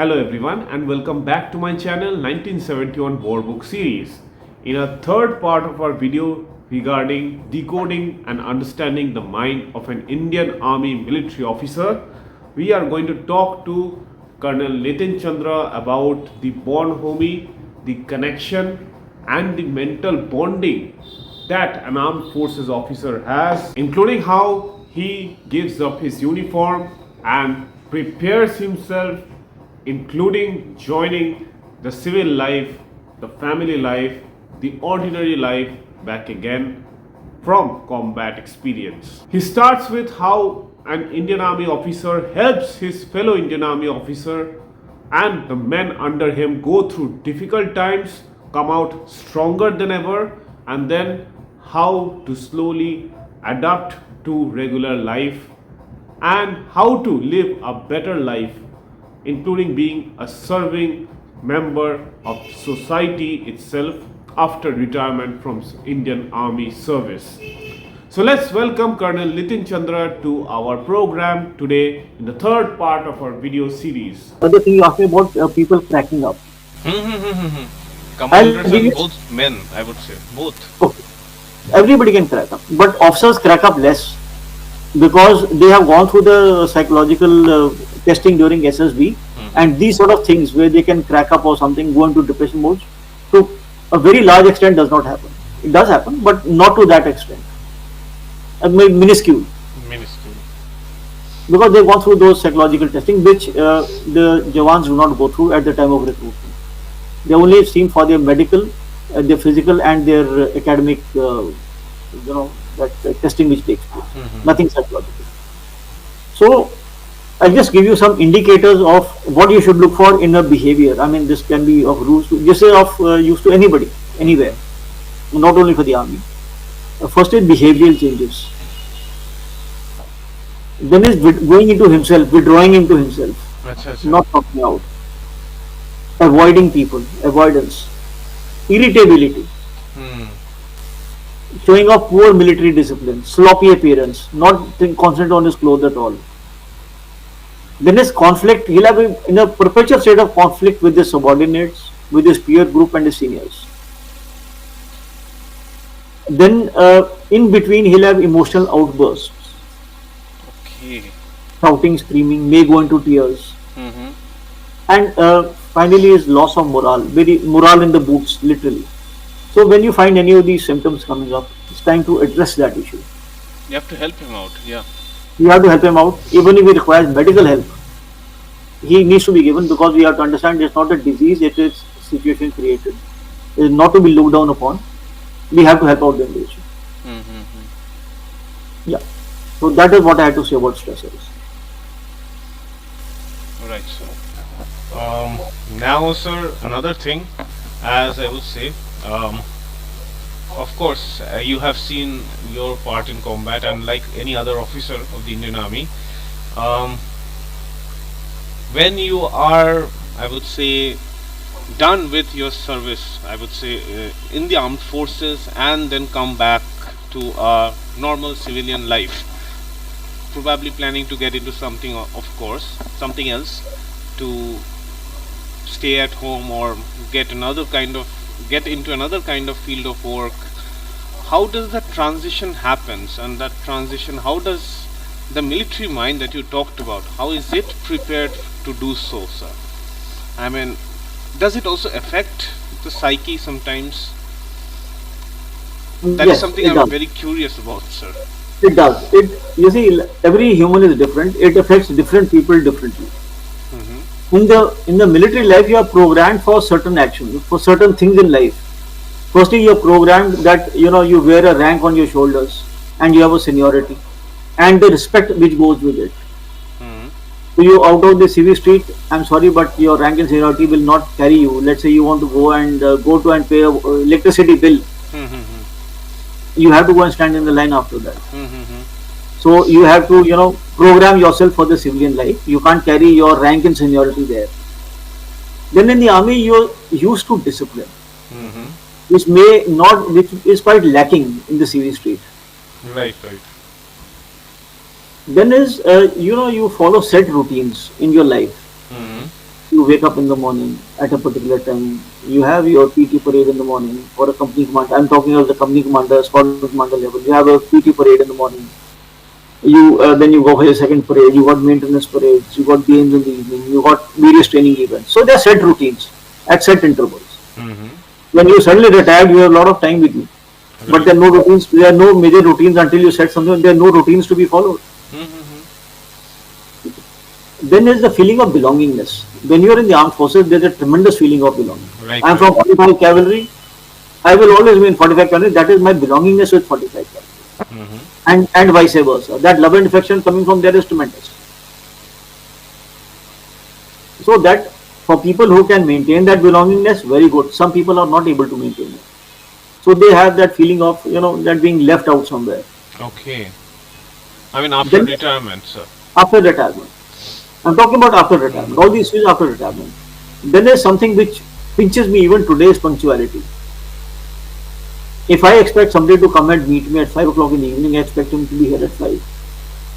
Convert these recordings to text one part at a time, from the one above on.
Hello everyone and welcome back to my channel 1971 War Book series. In a third part of our video regarding decoding and understanding the mind of an Indian Army military officer, we are going to talk to Colonel Nitin Chandra about the bonhomie, the connection and the mental bonding that an armed forces officer has, including how he gives up his uniform and prepares himself, including joining the civil life, the family life, the ordinary life back again from combat experience. He starts with how an Indian Army officer helps his fellow Indian Army officer and the men under him go through difficult times, come out stronger than ever, and then how to slowly adapt to regular life and how to live a better life, including being a serving member of society itself after retirement from Indian Army service. So let's welcome Colonel Nitin Chandra to our program today in the third part of our video series. Other thing you asked me about people cracking up. Commanders and both men, I would say. Both. Okay. Everybody can crack up, but officers crack up less because they have gone through the psychological testing during SSB and these sort of things where they can crack up or something, go into depression modes, to a very large extent does not happen. It does happen, but not to that extent. Minuscule. Because they've gone through those psychological testing which the Jawans do not go through at the time of recruitment. They only seen for their medical, their physical and their academic, that testing which takes place. Nothing psychological. So I'll just give you some indicators of what you should look for in a behavior. I mean, this can be of rules, this is of use to anybody, anywhere, not only for the army. First is behavioral changes. Then is going into himself, withdrawing into himself, not talking out, avoiding people, avoidance, irritability, showing off poor military discipline, sloppy appearance, not concentrate on his clothes at all. Then is conflict. He'll have in a perpetual state of conflict with his subordinates, with his peer group and his seniors. Then in between he'll have emotional outbursts. Shouting, screaming, may go into tears. And finally is loss of morale, very morale in the boots, literally. So when you find any of these symptoms coming up, it's time to address that issue. You have to help him out, yeah. You have to help him out, even if he requires medical help. He needs to be given, because we have to understand it's not a disease, it is situation created. It is not to be looked down upon. We have to help out the individual. Yeah. So that is what I had to say about stressors. Right, sir. Now, sir, another thing, as I would say, of course, you have seen your part in combat, and like any other officer of the Indian Army, when you are, I would say, done with your service, I would say, in the armed forces, and then come back to a normal civilian life, probably planning to get into something, of course, something else, to stay at home or get into another kind of field of work. How does that transition happens, and that transition, how does the military mind that you talked about, how is it prepared to do so, sir? I mean, does it also affect the psyche sometimes? That Yes, is something it I'm does. very curious about, sir. It does. You see, every human is different. It affects different people differently. In the military life, you are programmed for certain actions, for certain things in life. Firstly, you are programmed that you wear a rank on your shoulders, and you have a seniority, and the respect which goes with it. So you out of the civil street, I'm sorry, but your rank and seniority will not carry you. Let's say you want to go and pay a electricity bill. You have to go and stand in the line after that. So you have to, program yourself for the civilian life. You can't carry your rank and seniority there. Then in the army, you're used to discipline, which is quite lacking in the civil street. Right. Then is, you follow set routines in your life. you wake up in the morning at a particular time. You have your PT parade in the morning for a company commander. I'm talking of the company commander, squadron commander level. You have a PT parade in the morning. You then you go for your second parade. You got maintenance parades. You got games in the evening. You got various training events. So there are set routines at set intervals. When you suddenly retire, you have a lot of time with you. But there are no routines. There are no major routines until you set something. There are no routines to be followed. Then there's the feeling of belongingness. When you are in the armed forces, there's a tremendous feeling of belonging. Right. I'm from 45 cavalry. I will always be in 45 cavalry. That is my belongingness with 45 cavalry. And vice versa. That love and affection coming from there is tremendous. So that for people who can maintain that belongingness, very good. Some people are not able to maintain it. So they have that feeling of, that being left out somewhere. Okay. I mean, after retirement, sir. After retirement. I'm talking about after retirement. All these things after retirement. Then there's something which pinches me even today is punctuality. If I expect somebody to come and meet me at 5 o'clock in the evening, I expect him to be here at 5.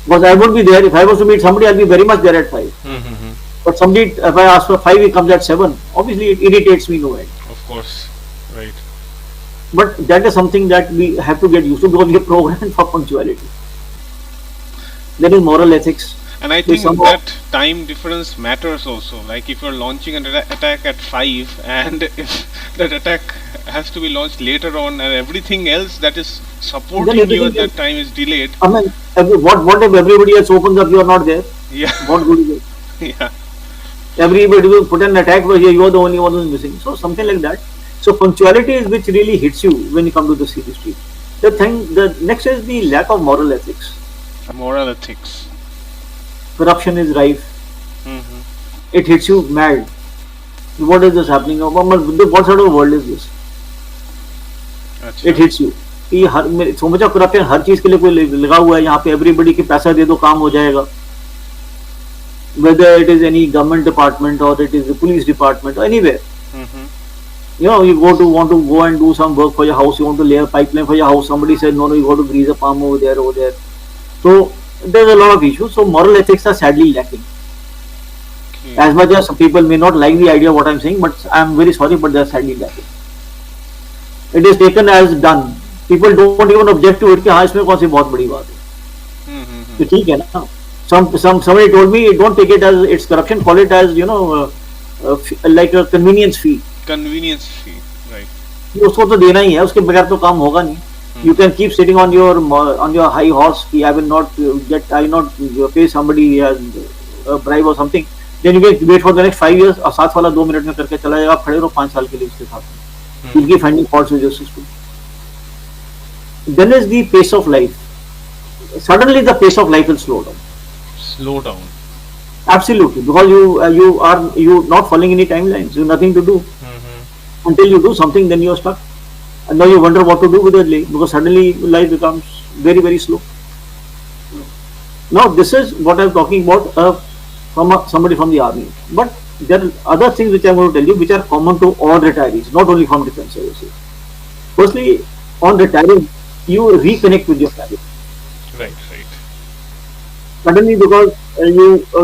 Because I won't be there. If I was to meet somebody, I'll be very much there at 5. But somebody, if I ask for 5, he comes at 7. Obviously, it irritates me no end. Of course. Right. But that is something that we have to get used to because we are programmed for punctuality. There is moral ethics. And I think that time difference matters also. Like if you're launching an attack at 5 and if that attack has to be launched later on and everything else that is supporting you at that time is delayed. I mean, what if everybody else opens up, you are not there? Yeah. What good is it? Yeah. Everybody will put an attack where you are the only one who is missing. So something like that. So punctuality is which really hits you when you come to the series street. The next is the lack of moral ethics. Moral ethics. Corruption is rife. It hits you mad. What is this happening? What sort of world is this? Achha. It hits you. So much of corruption, हर चीज के लिए कोई लगा हुआ है यहाँ पे. Everybody के पैसा दे दो काम हो जाएगा. Whether it is any government department or it is the police department or anywhere. You want to go and do some work for your house. You want to lay a pipeline for your house. Somebody said no, you got to grease a palm over there. So there's a lot of issues. So moral ethics are sadly lacking. Okay. As much as some people may not like the idea of what I'm saying, but I'm very sorry, but they're sadly lacking. It is taken as done. People don't even object to it कि हाँ इसमें कौन सी बहुत बड़ी बात है. तो ठीक है ना. Somebody told me don't take it as it's corruption. Call it as like a convenience fee. Convenience fee, right? उसको तो देना ही है. उसके बगैर तो काम होगा नहीं. You can keep sitting on your high horse. I will not pay somebody as a bribe or something. Then you can wait for the next 5 years. और 7 वाला 2 मिनट में करके चला जाएगा. खड़े रहो 5 साल के लिए उसके साथ. You keep finding faults with your system. Then is the pace of life. Suddenly the pace of life will slow down. Slow down. Absolutely, because you not following any timelines. You have nothing to do. Until you do something, then you are stuck. And now you wonder what to do with it because suddenly life becomes very, very slow. Now this is what I am talking about from somebody from the army. But there are other things which I am going to tell you which are common to all retirees, not only from defense services. Firstly, on retiring, you reconnect with your family. Right. Suddenly, because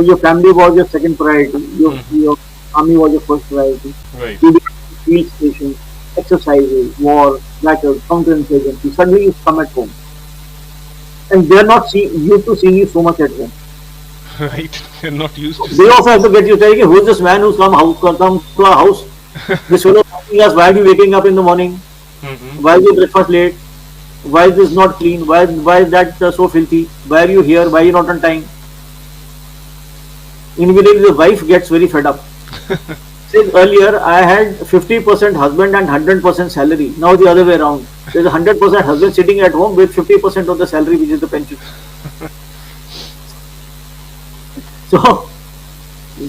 your family was your second priority, your army was your first priority. Right. You did field stations, exercises, war, battles, counterinsurgency. Suddenly you come at home, and they are not used to seeing you so much at home. Right. They're not used to. They also have to get used to who is this man who's come to our house? This fellow asking us, why are you waking up in the morning? Why is your breakfast late? Why is this not clean? Why is that so filthy? Why are you here? Why are you not on time? Immediately the wife gets very fed up. Since earlier I had 50% husband and 100% salary. Now the other way around. There's a 100% husband sitting at home with 50% of the salary, which is the pension.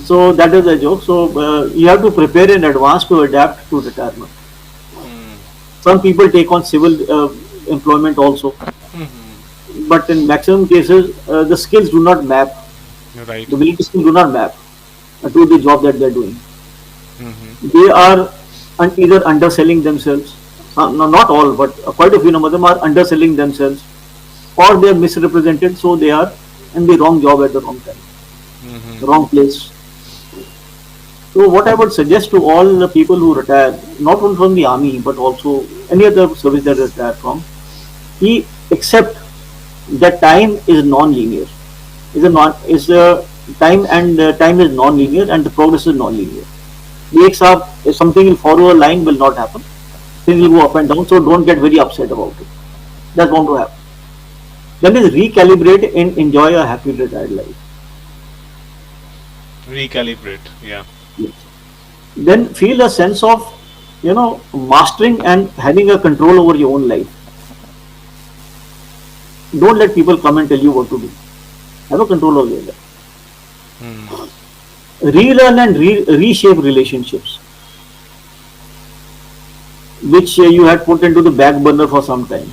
So that is a joke. So you have to prepare in advance to adapt to retirement. Some people take on civil employment also, but in maximum cases the skills do not map. Right. The military skills do not map to the job that they are doing. They are either underselling themselves. No, not all, but quite a few of them are underselling themselves, or they are misrepresented, so they are in the wrong job at the wrong time, the wrong place. So what I would suggest to all the people who retire, not only from the army but also any other service that they retire from, he accept that time is non-linear. Is a time, and time is non-linear and the progress is non-linear. Wakes up, if something will follow a line, will not happen. Things will go up and down, so don't get very upset about it. That's going to happen. Then is recalibrate and enjoy a happy retired life. Recalibrate. Yeah. Yes. Then feel a sense of, mastering and having a control over your own life. Don't let people come and tell you what to do. Have a control over your life. Relearn and reshape relationships, which you had put into the back burner for some time.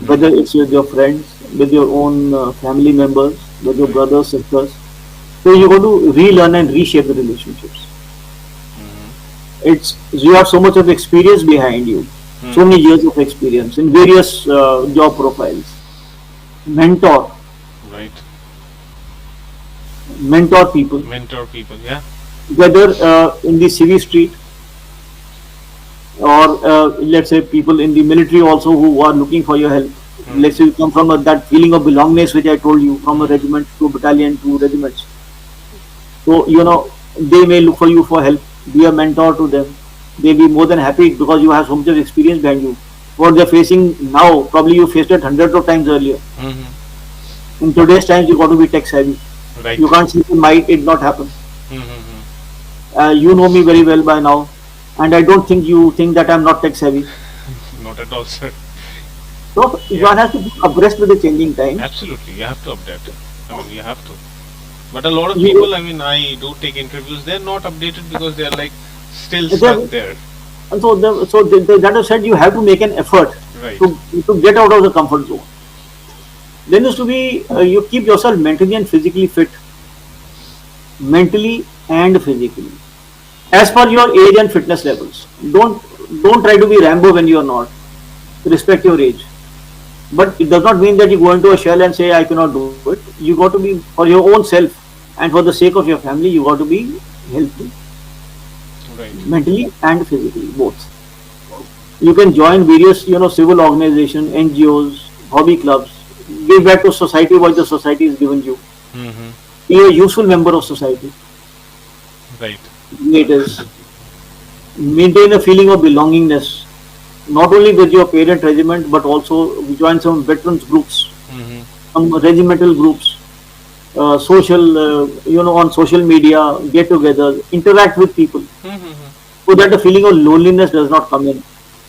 Whether it's with your friends, with your own family members, with your brothers, sisters. So you got to relearn and reshape the relationships. You have so much of experience behind you, so many years of experience in various job profiles. Mentor Right. people, Mentor people. Yeah. whether in the civil street or let's say people in the military also who are looking for your help. Let's say you come from that feeling of belongingness which I told you, from a regiment to a battalion to regiments. So they may look for you for help. Be a mentor to them. They'll be more than happy because you have so much of experience behind you. What they're facing now, probably you faced it hundreds of times earlier. In today's times, you got to be tech savvy. Right. You can't see might it not happen. You know me very well by now, and I don't think you think that I'm not tech savvy. Not at all, sir. So one has to be abreast with the changing time. Absolutely, you have to update. I mean, you have to. But a lot of You- people, I mean, I do take interviews. They're not updated because they're like still stuck there. And that is said, you have to make an effort Right. to get out of the comfort zone. Then is to be you keep yourself mentally and physically fit, mentally and physically, as per your age and fitness levels. Don't try to be Rambo when you are not. Respect your age, but it does not mean that you go into a shell and say I cannot do it. You got to be, for your own self and for the sake of your family, you got to be healthy, Right. mentally and physically, both. You can join various civil organizations, NGOs, hobby clubs. Give back to society what the society has given you. Be a useful member of society. Right. It is. Maintain a feeling of belongingness, not only with your parent regiment but also join some veterans groups, some regimental groups, social, on social media, get together, interact with people, so that the feeling of loneliness does not come in.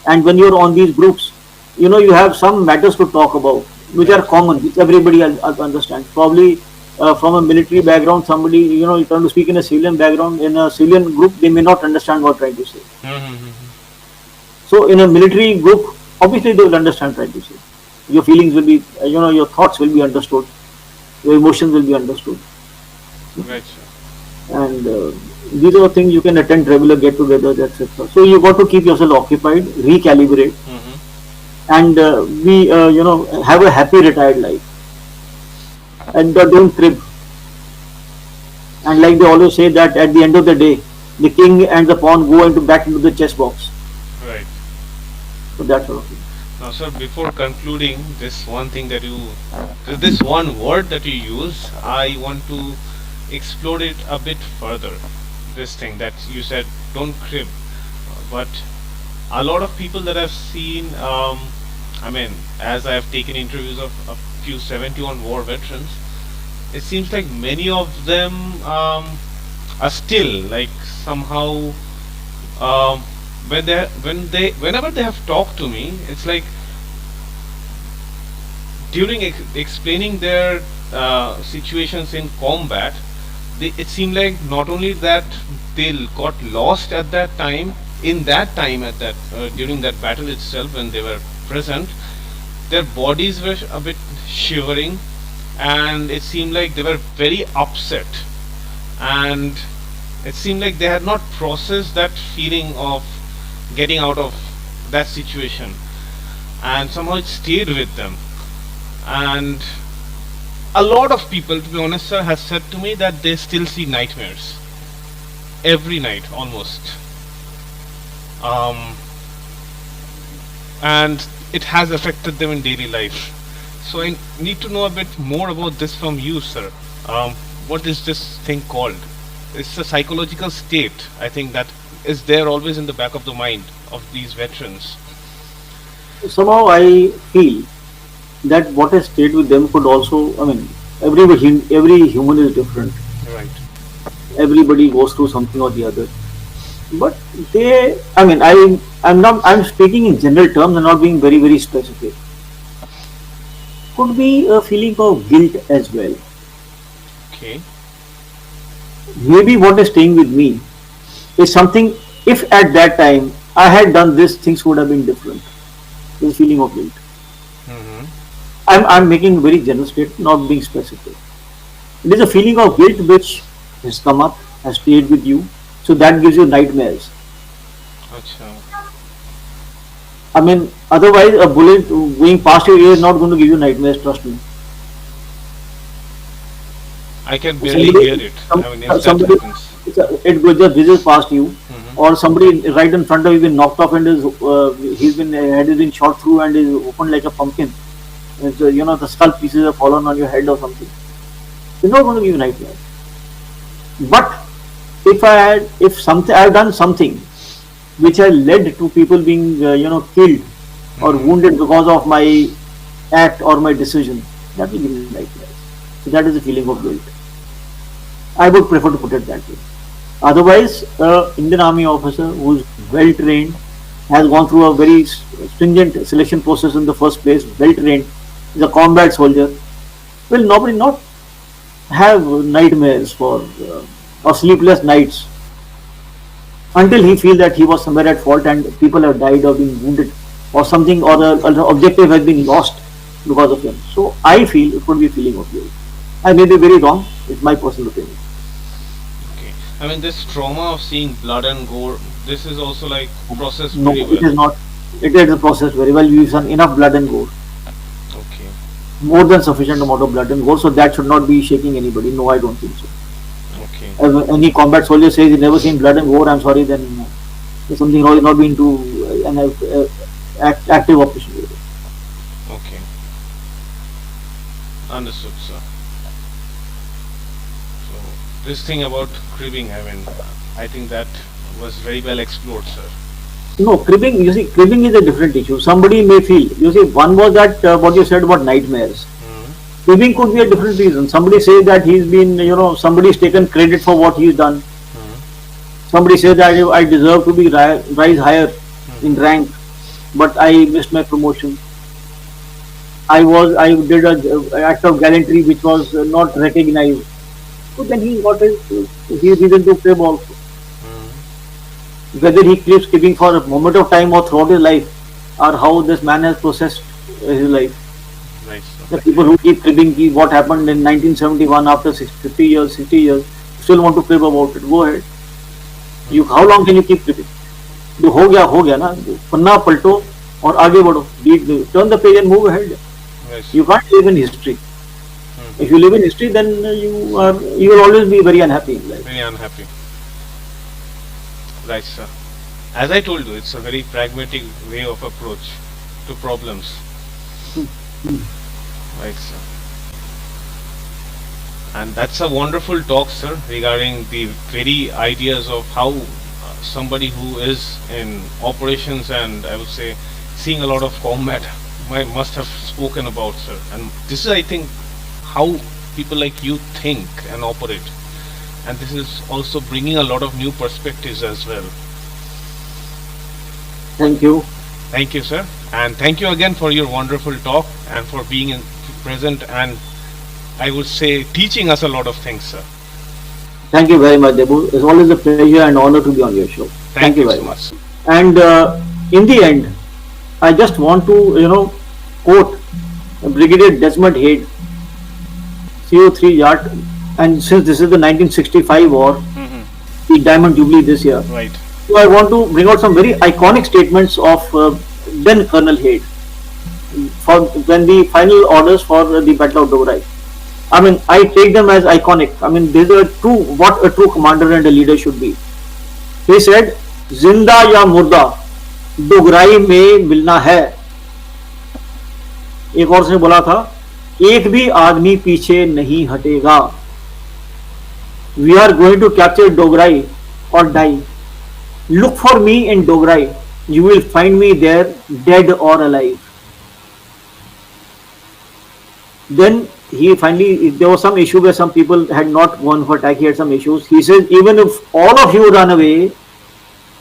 And when you're on these groups, you have some matters to talk about, which are common, which everybody understands. Probably from a military background, somebody, you turn to speak in a civilian background, in a civilian group, they may not understand what I'm trying to say. So in a military group, obviously they will understand what I'm trying to say. Your feelings will be, your thoughts will be understood, your emotions will be understood. Right, sir. And these are things you can attend regular get-togethers, etc. So you got to keep yourself occupied, recalibrate, and have a happy retired life. And don't crib. And like they always say that at the end of the day, the king and the pawn go back into the chess box. Right. So that's all. Now, sir, before concluding, this one thing that this one word that you use, I want to explore it a bit further. This thing that you said, don't crib. But a lot of people that I've seen, I mean, as I've taken interviews of a few 71 war veterans, it seems like many of them are still like somehow whenever they have talked to me, it's like during explaining their situations in combat, it seemed like not only that they got lost at that time, during that battle itself when they were present, their bodies were a bit shivering, and it seemed like they were very upset, and it seemed like they had not processed that feeling of getting out of that situation, and somehow it stayed with them. And a lot of people, to be honest, sir, has said to me that they still see nightmares every night almost. Um, and it has affected them in daily life. So I need to know a bit more about this from you, sir. What is this thing called? It's a psychological state, I think, that is there always in the back of the mind of these veterans. Somehow I feel that what has stayed with them could also, I mean, every human is different. Right. Everybody goes through something or the other. But I'm speaking in general terms and not being very, very specific. Could be a feeling of guilt as well. Okay. Maybe what is staying with me is something, if at that time I had done this, things would have been different. This feeling of guilt. Mm-hmm. I'm making a very general statement, not being specific. It is a feeling of guilt which has come up, has stayed with you, so that gives you nightmares. Acha. I mean, otherwise a bullet going past your ear is not going to give you nightmares, trust me. I can barely hear it. I mean, if that Somebody, happens. it just whizzes past you, Mm-hmm. or somebody right in front of you been knocked off and his head has been shot through and is open like a pumpkin. And so, the skull pieces have fallen on your head or something. It's not going to give you nightmares. But if I've done something which has led to people being killed or wounded because of my act or my decision, that will give me nightmares. So that is a feeling of guilt. I would prefer to put it that way. Otherwise, Indian Army officer who is well trained, has gone through a very stringent selection process in the first place, well trained, is a combat soldier, will normally not have nightmares or sleepless nights until he feels that he was somewhere at fault and people have died or been wounded or something, or the objective has been lost because of him. So I feel it could be a feeling of guilt. I may be very wrong, it's my personal opinion. Okay. I mean, this trauma of seeing blood and gore, this is also like processed No, very it is well. not. It is a process very well. We've done enough blood and gore, Okay. more than sufficient amount of blood and gore, so that should not be shaking anybody. No, I don't think so. Okay. If any combat soldier says he's never seen blood and gore, I'm sorry, then there's something wrong. He's not been to an active operation. Okay. Understood, sir. So this thing about cribbing, I mean, I think that was very well explored, sir. No, cribbing, you see, cribbing is a different issue. Somebody may feel, you see, one was that what you said about nightmares. Cribbing could be a different reason. Somebody says that he's been, somebody's taken credit for what he's done. Somebody says that I deserve to be rise higher in rank, but I missed my promotion. I did an act of gallantry which was not recognized. So then he got his reason to crib also. Whether he keeps cribbing for a moment of time or throughout his life, or how this man has processed his life. Nice, sir. The people who keep cribbing what happened in 1971 after 50 years, 60 years, still want to crib about it. Go ahead. How long can you keep cribbing? जो हो गया ना, पन्ना पलटो और आगे बढ़ो. Turn the page and move ahead. Nice. You can't live in history. If you live in history, then you will always be very unhappy in life. Very unhappy. Right, sir. As I told you, it's a very pragmatic way of approach to problems. Right, sir. And that's a wonderful talk, sir, regarding the very ideas of how somebody who is in operations and I would say seeing a lot of combat must have spoken about, sir. And this is, I think, how people like you think and operate. And this is also bringing a lot of new perspectives as well. Thank you. Thank you, sir. And thank you again for your wonderful talk and for being present and I would say teaching us a lot of things, sir. Thank you very much, Debu. It's always a pleasure and honor to be on your show. Thank you very so much. much. And in the end, I just want to, quote Brigadier Desmond Haid, CO3 Yacht, and since this is the 1965 war, the Diamond Jubilee this year, Right. so I want to bring out some very iconic statements of then Colonel Haid for when the final orders for the Battle of Dorai. I mean, I take them as iconic. I mean, these are what a true commander and a leader should be. He said, जिंदा या मुर्दा डोगराई में मिलना है. एक और उसने बोला था, एक भी आदमी पीछे नहीं हटेगा. We are going to capture Dogarai or die. Look for me in Dogarai. You will find me there, dead or alive. Then he finally, there was some issue where some people had not gone for attack. He had some issues. He says, even if all of you run away,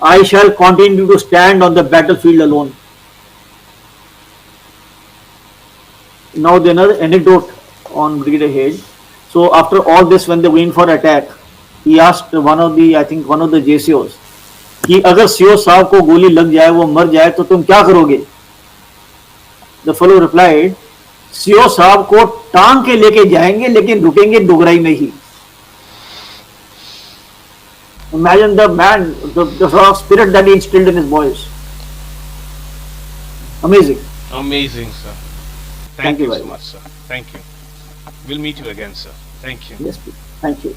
I shall continue to stand on the battlefield alone. Now the another anecdote on Brigadier Head. So after all this, when they went for attack, he asked one of the JCOs कि अगर CO साहब को गोली लग जाए, वो मर जाए, तो तुम क्या करोगे? The fellow replied, सीओ साहब को टांग के लेके जाएंगे, लेकिन रुकेंगे डोगराई में ही. Imagine the man, the sort of spirit that he instilled in his boys. Amazing. Amazing, sir. Thank you you very so much, sir. Thank you. We'll meet you again, sir. Thank you. Yes, please. Thank you.